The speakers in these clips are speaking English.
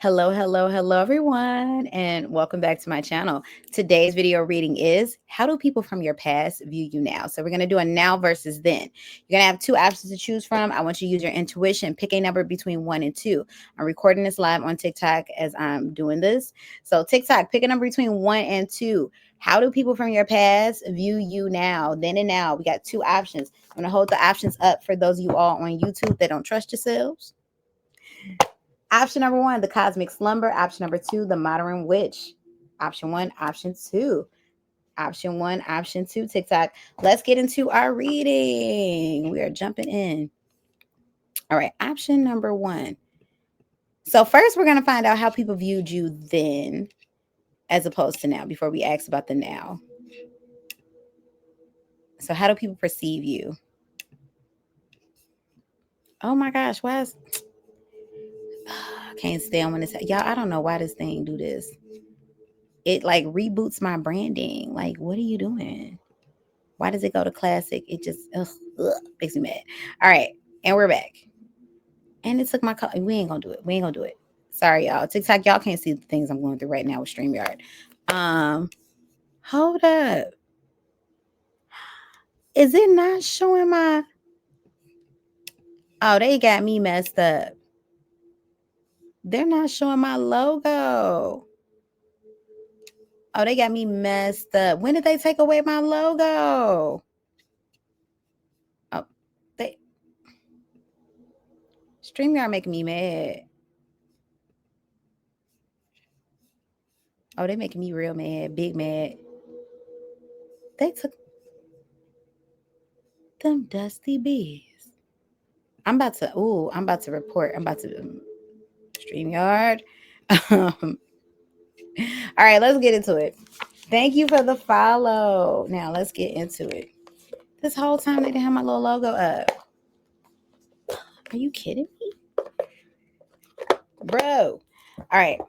Hello, everyone, and welcome back to my channel. Today's video reading is How Do People from Your Past View You Now? So, we're going to do a now versus then. You're going to have two options to choose from. I want you to use your intuition, pick a number between 1 and 2. I'm recording this live on TikTok as I'm doing this. So, TikTok, pick a number between 1 and 2. How do people from your past view you now? Then and now. We got two options. I'm going to hold the options up for those of you all on YouTube that don't trust yourselves. Option number 1, the cosmic slumber. Option number 2, the modern witch. Option 1, option 2. Option 1, option 2, TikTok. Let's get into our reading. We are jumping in. All right, option number 1. So first, we're going to find out how people viewed you then as opposed to now before we ask about the now. So how do people perceive you? Oh my gosh, why is... I can't stand when it's... Y'all, I don't know why this thing do this. It like reboots my branding. Like, what are you doing? Why does it go to classic? It just makes me mad. All right, and we're back. And it took my call. We ain't gonna do it. We ain't gonna do it. Sorry, y'all. TikTok, y'all can't see the things I'm going through right now with StreamYard. Hold up. Is it not showing my... Oh, they got me messed up. They're not showing my logo. Oh, they got me messed up. When did they take away my logo? Oh, they... StreamYard making me mad. Oh, they making me real mad, big mad. They took them dusty bees. I'm about to report. I'm about to StreamYard. All right, let's get into it. Thank you for the follow. Now let's get into it. This whole time they didn't have my little logo up. Are you kidding me? Bro. All right.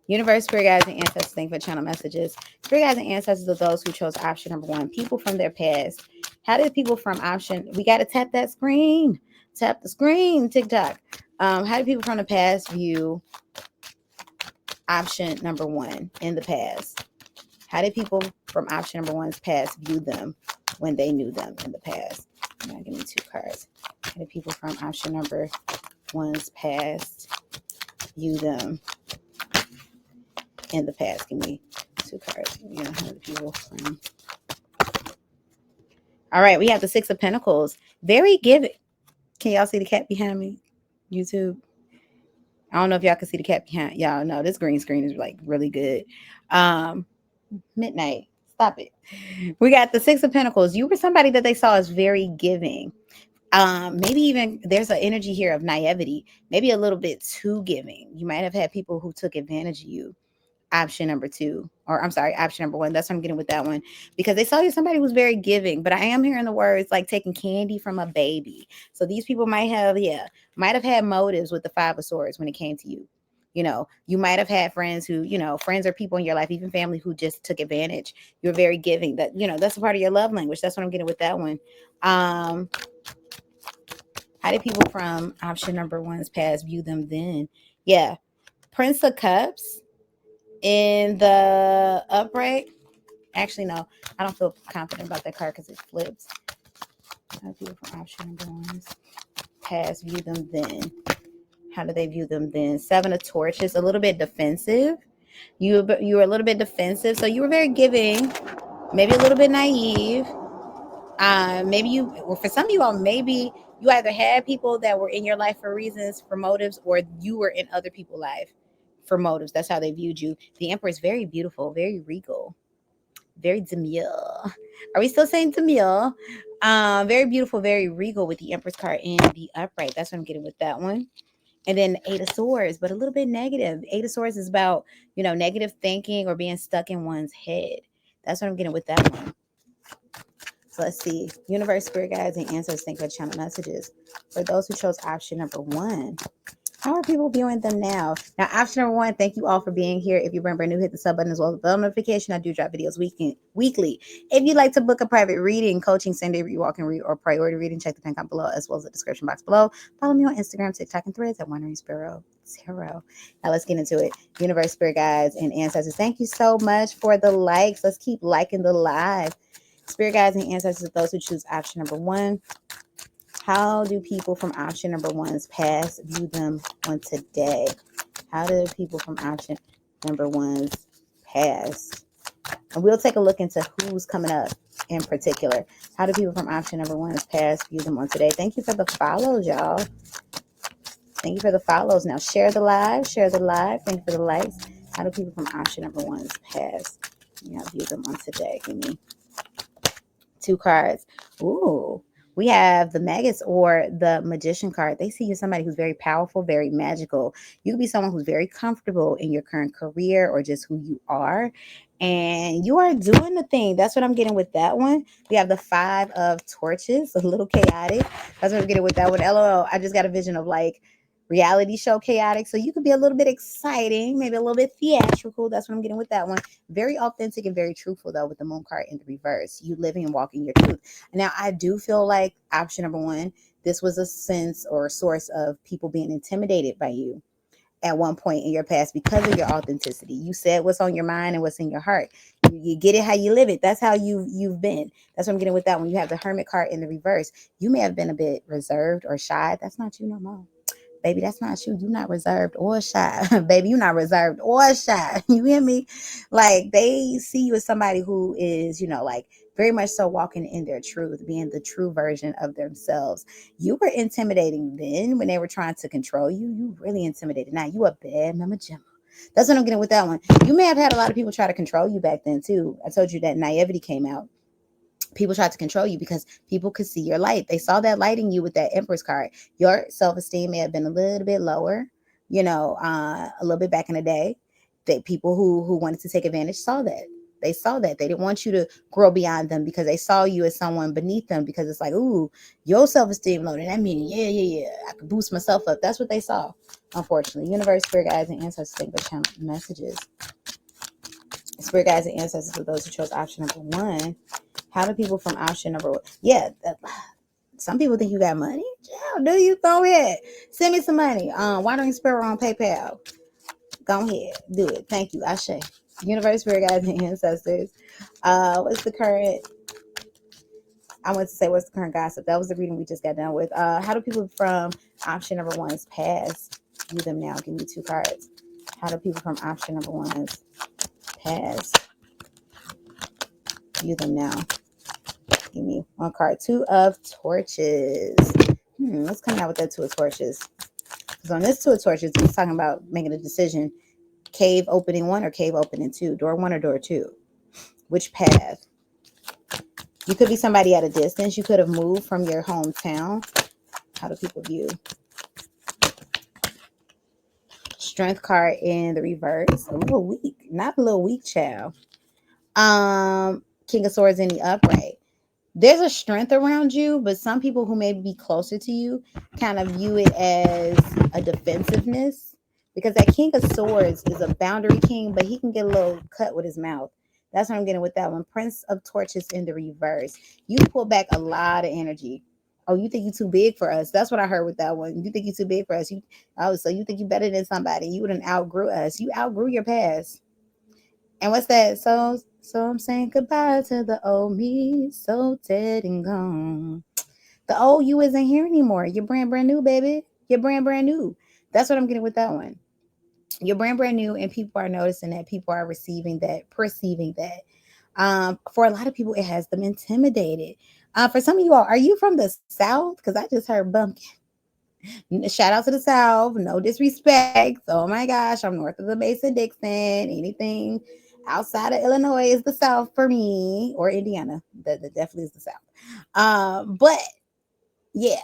Universe, spirit guides, and ancestors, thank you for channel messages. Spirit guides and ancestors are those who chose option number 1. People from their past. How did people from option... We got to tap that screen. Tap the screen, TikTok. How do people from the past view option number 1 in the past? How did people from option number 1's past view them when they knew them in the past? Now give me 2 cards. How did people from option number 1's past view them in the past? Give me 2 cards. You know, how did people from... All right, we have the 6 of Pentacles. Very giving. Can y'all see the cat behind me? YouTube. I don't know if y'all can see the cat behind. Y'all know this green screen is like really good. Midnight. Stop it. We got the 6 of Pentacles. You were somebody that they saw as very giving. Maybe even there's an energy here of naivety. Maybe a little bit too giving. You might have had people who took advantage of you. Option number 2, or I'm sorry, option number 1. That's what I'm getting with that one, because they saw you somebody who's very giving, but I am hearing the words like taking candy from a baby. So these people might have had motives with the 5 of Swords when it came to you. You know, you might have had friends who, friends or people in your life, even family, who just took advantage. You're very giving. That, that's a part of your love language. That's what I'm getting with that one. How did people from option number 1's past view them then? Yeah. Prince of Cups. In the upright, actually, no, I don't feel confident about that card because it flips. How do people from option number 1's past view them then? How do they view them then? 7 of Torches, a little bit defensive. You were a little bit defensive, so you were very giving, maybe a little bit naive. For some of you all, maybe you either had people that were in your life for reasons, for motives, or you were in other people's life for motives. That's how they viewed you. The Emperor is very beautiful, very regal, very demure. Are we still saying demure? Very beautiful, very regal with the Empress card in the upright. That's what I'm getting with that one. And then 8 of Swords, but a little bit negative. 8 of Swords is about, negative thinking or being stuck in one's head. That's what I'm getting with that one. So let's see. Universe, spirit guides, and ancestors, thank you for channel messages. For those who chose option number 1, How are people viewing them now? Now, option number one, thank you all for being here. If you're brand new, hit the sub button as well as the bell notification. I do drop videos weekly. If you'd like to book a private reading, coaching, Sunday read, walk and read, or priority reading, check the link down below as well as the description box below. Follow me on Instagram, TikTok, and Threads at wanderingsparrow. Now let's get into it. Universe, spirit guides, and ancestors, thank you so much for the likes. Let's keep liking the live. Spirit guides and ancestors, those who choose option number one. How do people from option number one's past view them on today? How do people from option number one's past? And we'll take a look into who's coming up in particular. How do people from option number one's past view them on today? Thank you for the follows, y'all. Thank you for the follows. Now share the live. Share the live. Thank you for the likes. How do people from option number one's past view them on today? Give me 2 cards. Ooh. We have the Magus or the Magician card. They see you as somebody who's very powerful, very magical. You could be someone who's very comfortable in your current career or just who you are. And you are doing the thing. That's what I'm getting with that one. We have the 5 of Torches, a little chaotic. That's what I'm getting with that one. LOL, I just got a vision of like reality show chaotic. So you could be a little bit exciting, maybe a little bit theatrical. That's what I'm getting with that one. Very authentic and very truthful, though, with the moon card in the reverse. You living and walking your truth. Now, I do feel like option number one, this was a sense or a source of people being intimidated by you at one point in your past because of your authenticity. You said what's on your mind and what's in your heart. You get it how you live it. That's how you've been. That's what I'm getting with that one. You have the Hermit card in the reverse. You may have been a bit reserved or shy. That's not you no more. Baby, that's not you. You're not reserved or shy. Baby, you're not reserved or shy. You hear me? Like, they see you as somebody who is, like very much so walking in their truth, being the true version of themselves. You were intimidating then when they were trying to control you. You really intimidated. Now, you a bad mama Gemma. That's what I'm getting with that one. You may have had a lot of people try to control you back then, too. I told you that naivety came out. People tried to control you because people could see your light. They saw that light in you with that Empress card. Your self-esteem may have been a little bit lower, a little bit back in the day. That people who wanted to take advantage saw that. They saw that. They didn't want you to grow beyond them because they saw you as someone beneath them, because it's like, ooh, your self-esteem low. That means, yeah, I could boost myself up. That's what they saw, unfortunately. Universe, spirit guides, and ancestors, think of channel messages. Spirit guides and ancestors, for those who chose option number one. How do people from option number one? Yeah, some people think you got money. Yeah, do you? Go ahead. Send me some money. Wandering Sparrow on PayPal. Go ahead. Do it. Thank you. Ashe. Universe, spirit guides, and ancestors. What's the current? I want to say, what's the current gossip? That was the reading we just got done with. How do people from option number one's past view them now? Give me 2 cards. How do people from option number one's past view them now? Give me 1 card. 2 of Torches. What's coming out with that 2 of Torches? Because on this 2 of Torches, he's talking about making a decision. Cave opening 1 or cave opening 2? Door 1 or door 2? Which path? You could be somebody at a distance. You could have moved from your hometown. How do people view? Strength card in the reverse. A little weak. Not a little weak, child. King of Swords in the upright. There's a strength around you, but some people who may be closer to you kind of view it as a defensiveness, because that King of Swords is a boundary king, but he can get a little cut with his mouth. That's what I'm getting with that one. Prince of Torches in the reverse. You pull back a lot of energy. Oh, you think you're too big for us? That's what I heard with that one. You think you're too big for us? So you think you're better than somebody? You wouldn't outgrew us. You outgrew your past. And what's that? So I'm saying goodbye to the old me, so dead and gone. The old you isn't here anymore. You're brand new, baby. You're brand new. That's what I'm getting with that one. You're brand new, and people are noticing that. People are receiving that, perceiving that. For a lot of people, it has them intimidated. For some of you all, are you from the South? Because I just heard bumpkin. Shout out to the South. No disrespect. Oh my gosh, I'm north of the Mason-Dixon. Anything outside of Illinois is the South for me, or Indiana. That definitely is the South. But yeah,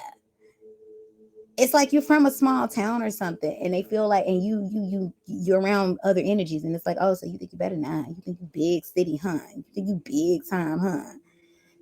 it's like you're from a small town or something, and they feel like, and you're around other energies, and it's like, oh, so you think you better not? You think you big city, huh? You think you big time, huh?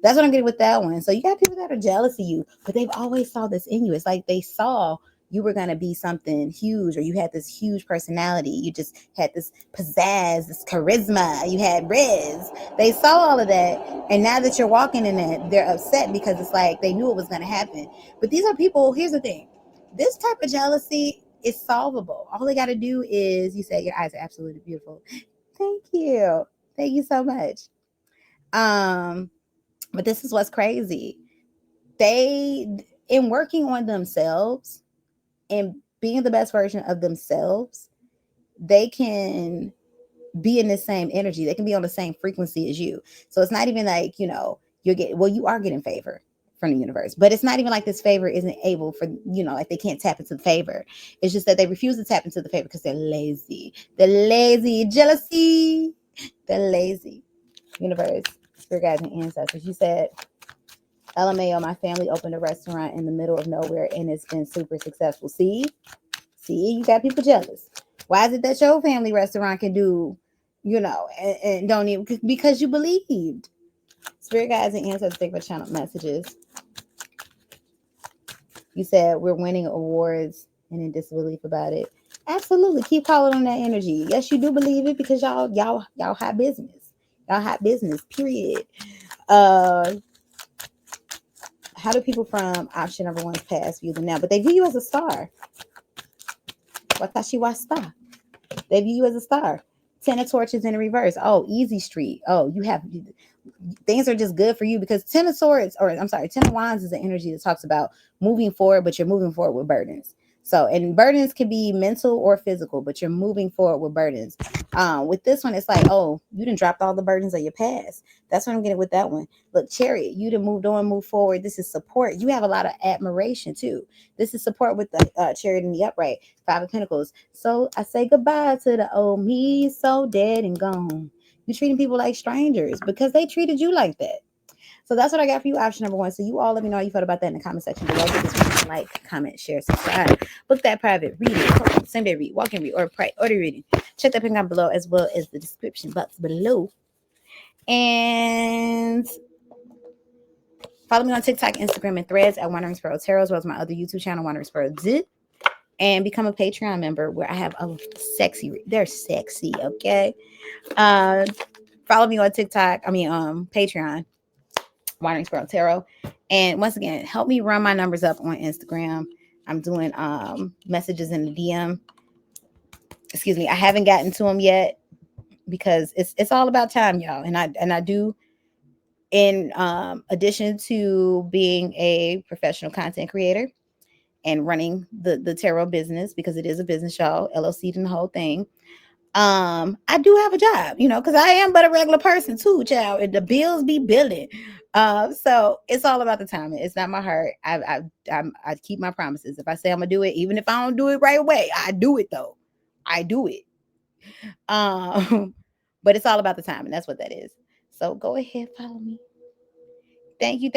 That's what I'm getting with that one. So you got people that are jealous of you, but they've always saw this in you. It's like they saw you were going to be something huge, or you had this huge personality. You just had this pizzazz, this charisma. You had riz. They saw all of that. And now that you're walking in it, they're upset because it's like they knew it was going to happen. But these are people, here's the thing. This type of jealousy is solvable. All they got to do is, you said your eyes are absolutely beautiful. Thank you. Thank you so much. But this is what's crazy. They, in working on themselves and being the best version of themselves, they can be in the same energy. They can be on the same frequency as you. So it's not even like, you are getting favor from the universe, but it's not even like this favor isn't able for, like they can't tap into the favor. It's just that they refuse to tap into the favor because they're lazy. They're lazy. Jealousy. They're lazy. Universe, spirit guides, and ancestors. You said, LMAO, my family opened a restaurant in the middle of nowhere and it's been super successful. See, you got people jealous. Why is it that your family restaurant can do, and don't even, because you believed. Spirit guides and ancestors, take for channel messages. You said we're winning awards and in disbelief about it. Absolutely. Keep calling on that energy. Yes, you do believe it because y'all hot business. Y'all hot business, period. How do people from option number 1's past view them now? But they view you as a star. Watashi wa star. They view you as a star. 10 of torches in the reverse. Oh, easy street. Oh, you have, things are just good for you because 10 of swords, or I'm sorry, 10 of wands is an energy that talks about moving forward, but you're moving forward with burdens. So, and burdens can be mental or physical, but you're moving forward with burdens. With this one, it's like, oh, you done dropped all the burdens of your past. That's what I'm getting with that one. Look, Chariot, you done moved on, move forward. This is support. You have a lot of admiration too. This is support with the Chariot in the upright, 5 of Pentacles. So I say goodbye to the old me, so dead and gone. You're treating people like strangers because they treated you like that. So that's what I got for you, option number 1. So you all let me know how you felt about that in the comment section below. Give this one a like, comment, share, subscribe. Book that private reading, same day read, walk-in read, or order reading. Check that pin down below as well as the description box below. And follow me on TikTok, Instagram, and Threads at wanderingsparrow tarot, as well as my other YouTube channel, wanderingsparrow. And become a Patreon member where I have a they're sexy, okay? Follow me on TikTok, Patreon, Wandering Sparrow Tarot. And once again, help me run my numbers up on Instagram. I'm doing messages in the DM. Excuse me, I haven't gotten to them yet because it's all about time, y'all. And I do, in addition to being a professional content creator and running the tarot business, because it is a business, y'all, LLC and the whole thing. I do have a job, because I am but a regular person too, child, and the bills be billing. So it's all about the timing. It's not my heart. I keep my promises. If I say I'm gonna do it, even if I don't do it right away, I do it though. I do it. But it's all about the timing. That's what that is. So go ahead, follow me. Thank you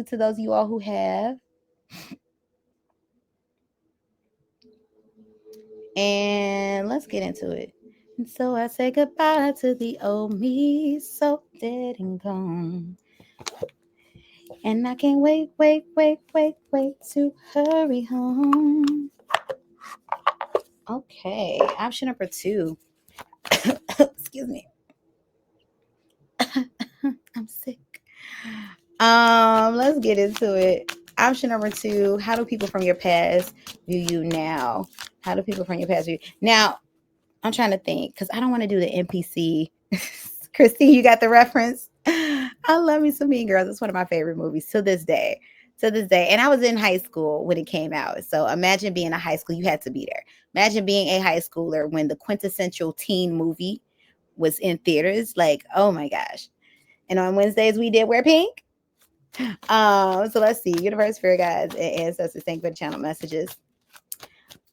to those of you all who have. And let's get into it. And so I say goodbye to the old me, so dead and gone. And I can't wait to hurry home. Okay, option number 2. Excuse me. I'm sick. Let's get into it. Option number 2, how do people from your past view you now? How do people from your past view? Now, I'm trying to think because I don't want to do the NPC. Christine, you got the reference? I love me some Mean Girls. It's one of my favorite movies to this day. And I was in high school when it came out. So imagine being a high school. You had to be there. Imagine being a high schooler when the quintessential teen movie was in theaters. Like, oh my gosh. And on Wednesdays, we did wear pink. So let's see. Universe, Spirit Guides, and Ancestors, thank you for the channel messages.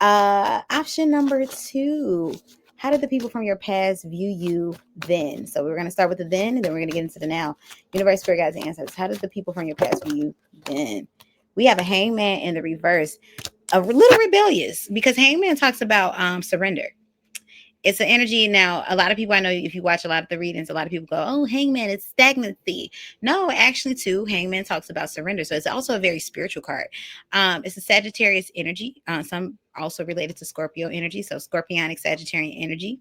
Option number 2. How did the people from your past view you then? So we're going to start with the then, and then we're going to get into the now. Universe, Spirit Guides, and Ancestors. How did the people from your past view you then? We have a Hangman in the reverse. A little rebellious, because Hangman talks about surrender. It's an energy. Now, a lot of people, I know if you watch a lot of the readings, a lot of people go, oh, hangman, it's stagnancy. No, actually, too, hangman talks about surrender. So it's also a very spiritual card. It's a Sagittarius energy. Some also related to Scorpio energy. So scorpionic Sagittarian energy.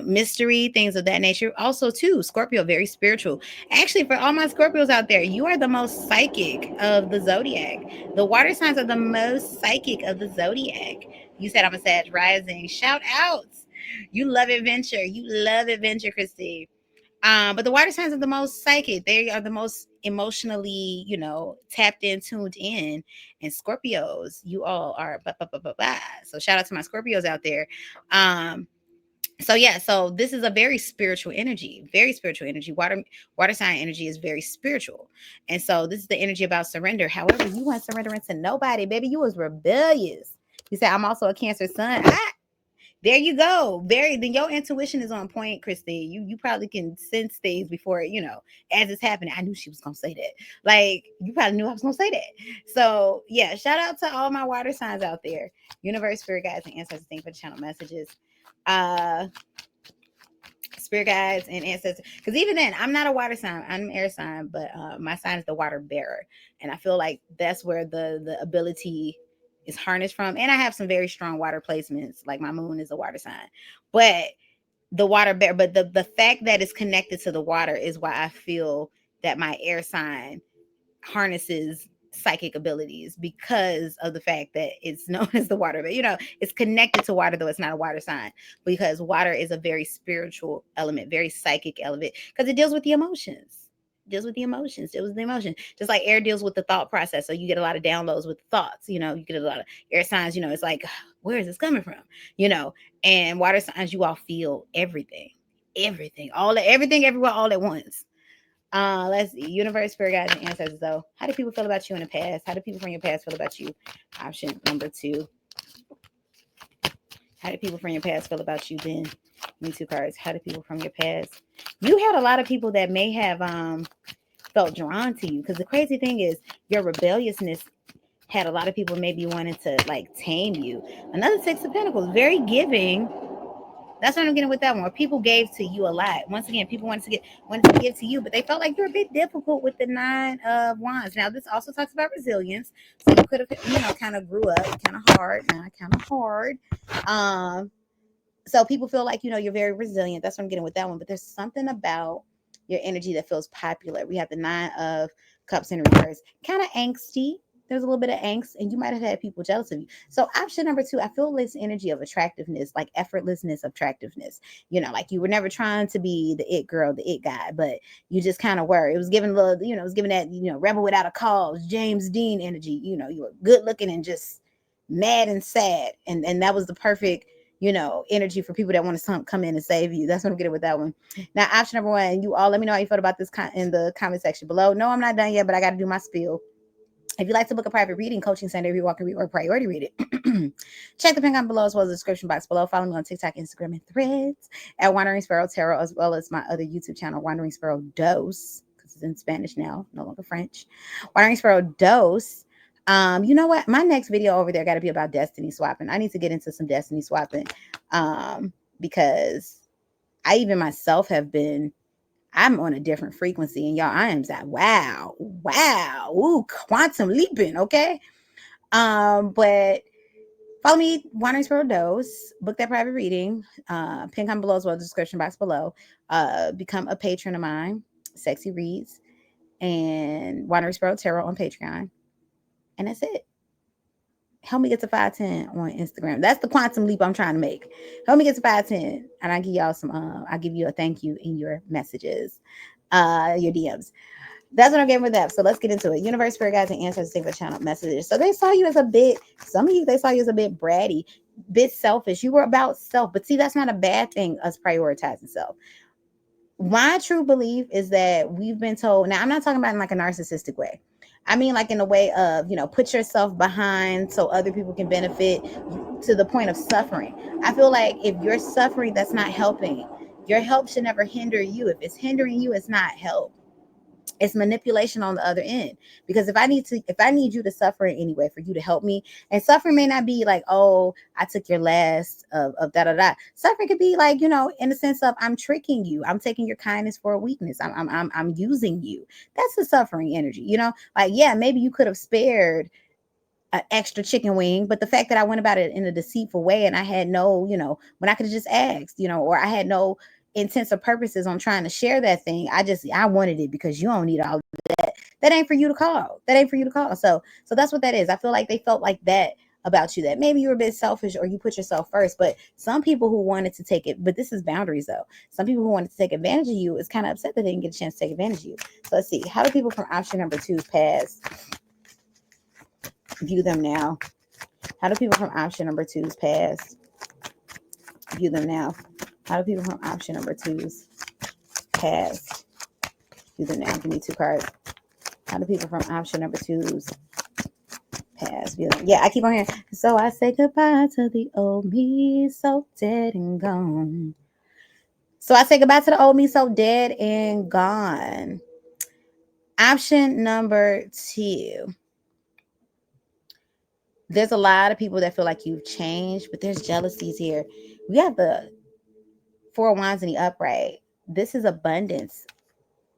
Mystery, things of that nature. Also, too, Scorpio, very spiritual. Actually, for all my Scorpios out there, you are the most psychic of the zodiac. The water signs are the most psychic of the zodiac. You said I'm a Sag rising. Shout outs. You love adventure. You love adventure, Christy. But the water signs are the most psychic. They are the most emotionally, tapped in, tuned in. And Scorpios, you all are. So shout out to my Scorpios out there. So yeah, so this is a very spiritual energy, very spiritual energy. Water sign energy is very spiritual. And so this is the energy about surrender. However, you weren't surrendering to nobody, baby. You was rebellious. You said, I'm also a Cancer sun. There you go. Then your intuition is on point, Christy. You probably can sense things before, as it's happening. I knew she was gonna say that. Like, you probably knew I was gonna say that. So yeah, shout out to all my water signs out there. Universe, spirit guides, and ancestors, thank for the channel messages. Spirit guides and ancestors, because even then, I'm not a water sign, I'm an air sign, but my sign is the water bearer, and I feel like that's where the ability is harnessed from. And I have some very strong water placements, like my moon is a water sign, but the water bear, but the fact that it's connected to the water is why I feel that my air sign harnesses psychic abilities, because of the fact that it's known as the water. But it's connected to water, though it's not a water sign, because water is a very spiritual element, very psychic element, because it deals with the emotions. Deals with the emotions. Deals with the emotion. Just like air deals with the thought process. So you get a lot of downloads with thoughts. You get a lot of air signs. It's like, where is this coming from? And water signs, you all feel everything, everything, everywhere, all at once. Let's see. Universe, spirit guides, and ancestors. Though, how do people feel about you in the past? How do people from your past feel about you? Option number 2. How do people from your past feel about you? Then, me 2 cards. How do people from your past? You had a lot of people that may have felt drawn to you, because the crazy thing is your rebelliousness had a lot of people maybe wanting to like tame you. Another 6 of Pentacles, very giving. That's what I'm getting with that one. Where people gave to you a lot. Once again, people wanted to give to you, but they felt like you're a bit difficult with the 9 of Wands. Now, this also talks about resilience. So you could have, kind of grew up kind of hard. Not kind of hard. So people feel like, you're very resilient. That's what I'm getting with that one. But there's something about your energy that feels popular. We have the 9 of Cups in reverse. Kind of angsty. There's a little bit of angst, and you might have had people jealous of you. So option number 2, I feel this energy of attractiveness, like effortlessness, attractiveness. Like you were never trying to be the it girl, the it guy, but you just kind of were. It was giving a little, it was giving that, rebel without a cause, James Dean energy. You were good looking and just mad and sad. And that was the perfect, energy for people that want to come in and save you. That's what I'm getting with that one. Now, option number 1, you all let me know how you felt about this in the comment section below. No, I'm not done yet, but I got to do my spiel. If you'd like to book a private reading, coaching center, every walk or priority read it, check the pin comment below, as well as the description box below. Follow me on TikTok, Instagram, and Threads at Wandering Sparrow Tarot, as well as my other YouTube channel, Wandering Sparrow Dose, because it's in Spanish now, no longer French. Wandering Sparrow Dose. You know what? My next video over there got to be about destiny swapping. I need to get into some destiny swapping, because I even myself have been. I'm on a different frequency, and y'all, I am like, wow, ooh, quantum leaping, okay? But follow me, Wandering Sparrow Dose, book that private reading, pin comment below, as well as the description box below. Become a patron of mine, Sexy Reads, and Wandering Sparrow Tarot on Patreon, and that's it. Help me get to 510 on Instagram. That's the quantum leap I'm trying to make. Help me get to 510, and I give y'all some. I'll give you a thank you in your messages, your DMs. That's what I'm getting with that. So let's get into it. Universe, spirit guides, and ancestors, single channel messages. So they saw you as a bit. Some of you, they saw you as a bit bratty, bit selfish. You were about self, but see, that's not a bad thing. Us prioritizing self. My true belief is that we've been told. Now, I'm not talking about in like a narcissistic way. I mean, like in a way of, put yourself behind so other people can benefit, to the point of suffering. I feel like if you're suffering, that's not helping. Your help should never hinder you. If it's hindering you, it's not help. It's manipulation on the other end. Because if I need you to suffer in any way for you to help me, and suffering may not be like, oh, I took your last of da da da. Suffering could be like, in the sense of I'm tricking you, I'm taking your kindness for a weakness, I'm using you. That's the suffering energy, like, yeah, maybe you could have spared an extra chicken wing, but the fact that I went about it in a deceitful way, and I had no, when I could have just asked, or I had no intents or purposes on trying to share that thing. I wanted it because you don't need all that. That ain't for you to call. That ain't for you to call. So that's what that is. I feel like they felt like that about you, that maybe you were a bit selfish or you put yourself first. But some people who wanted to take it, but this is boundaries though. Some people who wanted to take advantage of you is kind of upset that they didn't get a chance to take advantage of you. So let's see. How do people from option number 2's past view them now? How do people from option number 2's past view them now? How do people from option number 2's past view them now? Give me 2 cards. How do people from option number 2's past view them? Yeah, I keep on hearing. So I say goodbye to the old me, so dead and gone. So I say goodbye to the old me, so dead and gone. Option number 2. There's a lot of people that feel like you've changed, but there's jealousies here. We have the 4 of Wands in the upright. This is abundance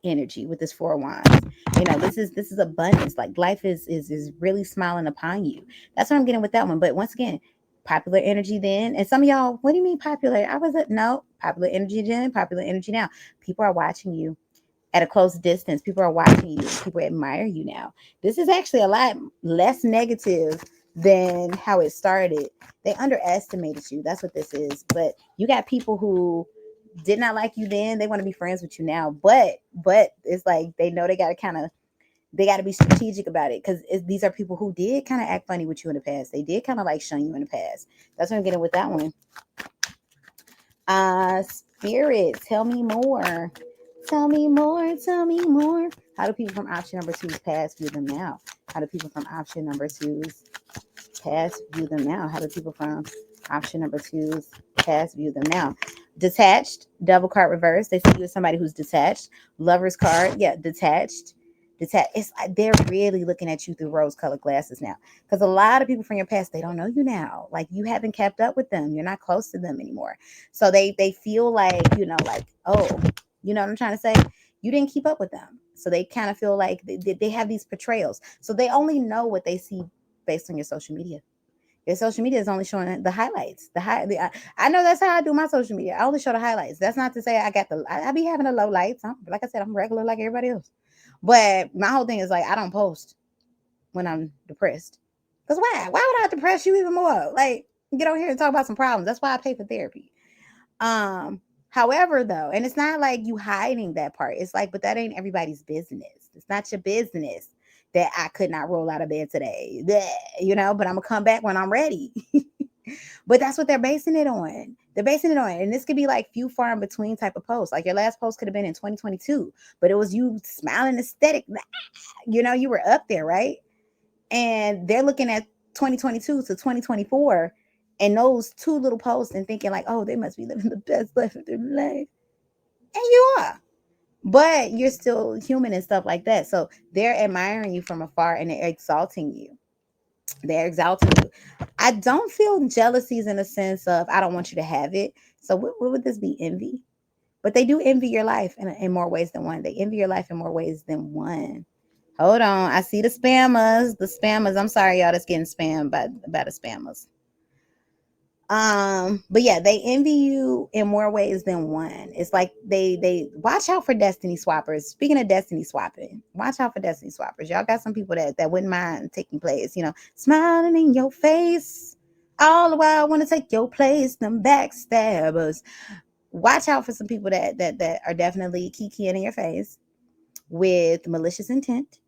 energy with this 4 of Wands. This is abundance. Like life is really smiling upon you. That's what I'm getting with that one. But once again, popular energy then. And some of y'all, what do you mean popular? No, popular energy then, popular energy now. People are watching you at a close distance. People are watching you. People admire you now. This is actually a lot less negative than how it started. They underestimated you. That's what this is. But you got people who did not like you then. They want to be friends with you now. But it's like they know they got to be strategic about it, because these are people who did kind of act funny with you in the past. They did kind of like shun you in the past. That's what I'm getting with that one. Spirit, tell me more. Tell me more. Tell me more. How do people from option number 2's past view them now? How do people from option number 2's past view them now? How do people from option number 2's past view them now? Detached, double card reverse. They see you as somebody who's detached. Lover's card, yeah, detached. It's they're really looking at you through rose-colored glasses now, because a lot of people from your past, they don't know you now. Like you haven't kept up with them. You're not close to them anymore. So they feel like, like, oh, you know what I'm trying to say? You didn't keep up with them. So they kind of feel like they have these portrayals. So they only know what they see based on your social media. Your social media is only showing the highlights. I know that's how I do my social media. I only show the highlights. That's not to say I be having the low lights. Like I said, I'm regular like everybody else. But my whole thing is like, I don't post when I'm depressed. Because why? Why would I depress you even more? Like, get on here and talk about some problems. That's why I pay for therapy. However, though, and it's not like you hiding that part. It's like, but that ain't everybody's business. It's not your business that I could not roll out of bed today. Bleh, but I'm gonna come back when I'm ready. But that's what they're basing it on. They're basing it on. And this could be like few far in between type of posts. Like your last post could have been in 2022, but it was you smiling aesthetic. You were up there, right? And they're looking at 2022 to 2024 and those 2 little posts and thinking like, oh, they must be living the best life of their life. And you are. But you're still human and stuff like that. So they're admiring you from afar and they're exalting you. They're exalting you. I don't feel jealousies in a sense of I don't want you to have it. So what would this be? Envy? But they do envy your life in more ways than one. They envy your life in more ways than one. Hold on. I see the spammers. The spammers. I'm sorry, y'all, that's getting spammed by the spammers. But yeah, they envy you in more ways than one. It's like they watch out for destiny swappers. Speaking of destiny swapping, watch out for destiny swappers. Y'all got some people that wouldn't mind taking place, smiling in your face. All the while I want to take your place, them backstabbers. Watch out for some people that are definitely kikiing in your face with malicious intent,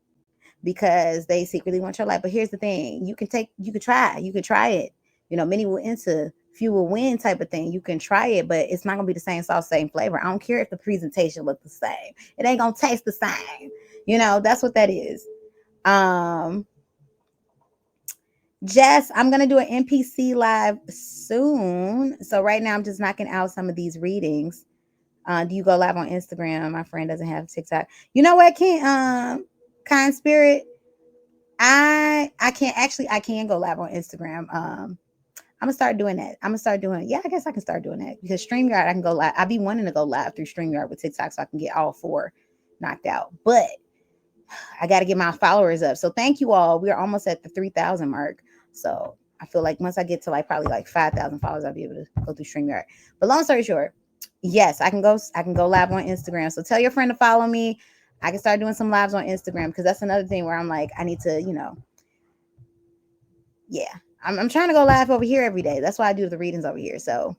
because they secretly want your life. But here's the thing: you could try it. Many will enter, few will win type of thing. You can try it, but it's not gonna be the same sauce, same flavor. I don't care if the presentation looks the same. It ain't gonna taste the same. That's what that is. Jess, I'm gonna do an NPC live soon. So right now I'm just knocking out some of these readings. Do you go live on Instagram? My friend doesn't have TikTok. You know what, kind spirit? I can't actually. I can go live on Instagram. I'm gonna start doing that. I'm gonna start doing. Yeah, I guess I can start doing that because StreamYard I can go live. I be wanting to go live through StreamYard with TikTok so I can get all four knocked out. But I got to get my followers up. So thank you all. We're almost at the 3,000 mark. So I feel like once I get to like probably like 5,000 followers, I'll be able to go through StreamYard. But long story short, yes, I can go. I can go live on Instagram. So tell your friend to follow me. I can start doing some lives on Instagram because that's another thing where I'm like, I need to, yeah. I'm trying to go live over here every day. That's why I do the readings over here. So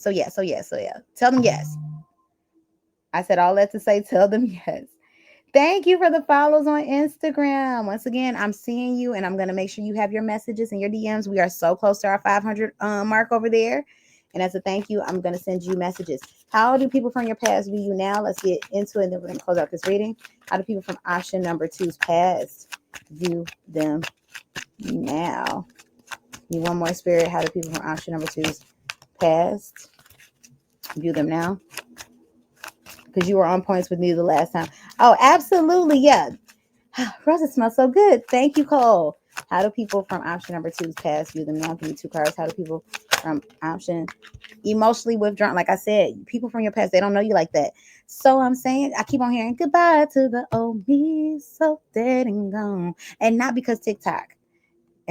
yeah. Tell them yes. I said all that to say, tell them yes. Thank you for the follows on Instagram. Once again, I'm seeing you and I'm going to make sure you have your messages and your DMs. We are so close to our 500 mark over there. And as a thank you, I'm going to send you messages. How do people from your past view you now? Let's get into it and then we're going to close out this reading. How do people from option number 2's past view them now? Need one more, spirit. How do people from option number 2's past view them now? Because you were on points with me the last time. Oh, absolutely. Yeah. Roses smell so good. Thank you, Cole. How do people from option number 2's past view them now? Give me 2 cards. How do people from option emotionally withdrawn? Like I said, people from your past, they don't know you like that. So I'm saying, I keep on hearing goodbye to the old me, so dead and gone. And not because TikTok.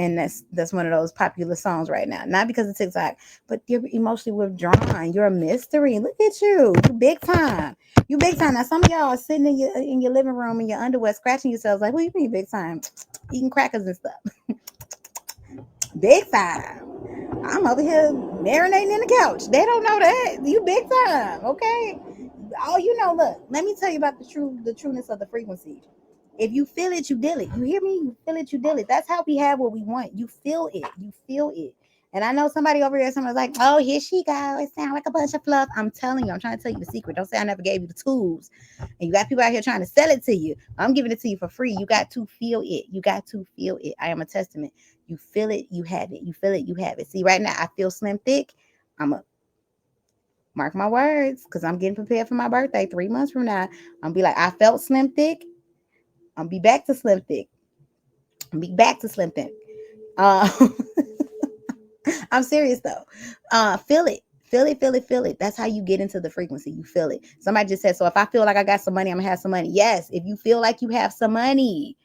And that's one of those popular songs right now. Not because of TikTok, but you're emotionally withdrawn. You're a mystery. Look at you. You big time. You big time. Now some of y'all are sitting in your living room in your underwear, scratching yourselves like, what do you mean big time? Eating crackers and stuff. Big time. I'm over here marinating in the couch. They don't know that. You big time, okay? All you know, look, let me tell you about the trueness of the frequency. If you feel it, you deal it. You hear me? You feel it, you deal it. That's how we have what we want. You feel it. You feel it. And I know somebody over here, someone's like, oh, here she goes. It sounds like a bunch of fluff. I'm telling you, I'm trying to tell you the secret. Don't say I never gave you the tools. And you got people out here trying to sell it to you. I'm giving it to you for free. You got to feel it. You got to feel it. I am a testament. You feel it, you have it. You feel it, you have it. See, right now, I feel slim thick. I'm a mark my words because I'm getting prepared for my birthday 3 months from now. I'm be like, I felt slim thick. I'm be back to slim thick. Be back to slim thick. Uh, I'm serious though. Feel it. Feel it, feel it, feel it. That's how you get into the frequency. You feel it. Somebody just said, so if I feel like I got some money, I'm gonna have some money. Yes, if you feel like you have some money,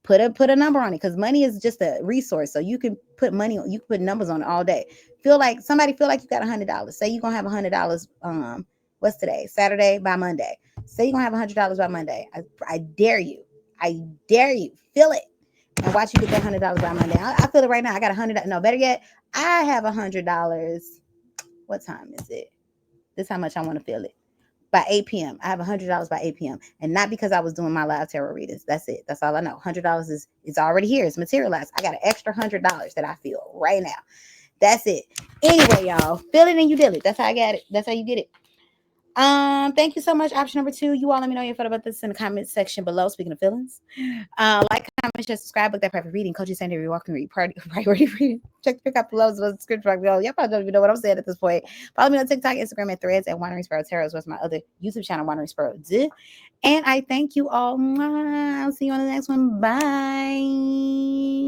put a number on it because money is just a resource. So you can put money on, you can put numbers on it all day. Feel like you got $100. Say you're gonna have $100. What's today? Saturday. By Monday. Say you're gonna have $100 by Monday. I dare you. I dare you. Feel it and watch you get that $100 by Monday. I feel it right now. I got $100. No, better yet, I have $100. What time is it? This is how much I want to feel it. By 8 p.m. I have $100 by 8 p.m. And not because I was doing my live tarot readings. That's it. That's all I know. $100 is already here. It's materialized. I got an extra $100 that I feel right now. That's it. Anyway, y'all, feel it and you deal it. That's how I got it. That's how you get it. Thank you so much. Option number 2. You all let me know your thought about this in the comment section below. Speaking of feelings, like, comment, share, subscribe, book that private reading. Coaching Sandy walking read priority reading. Check the pick up below. The script box below. Y'all probably don't even know what I'm saying at this point. Follow me on TikTok, Instagram, and Threads at Wandering Sparrow Tarot. As well as my other YouTube channel, Wandering Sparrow. And I thank you all. I'll see you on the next one. Bye.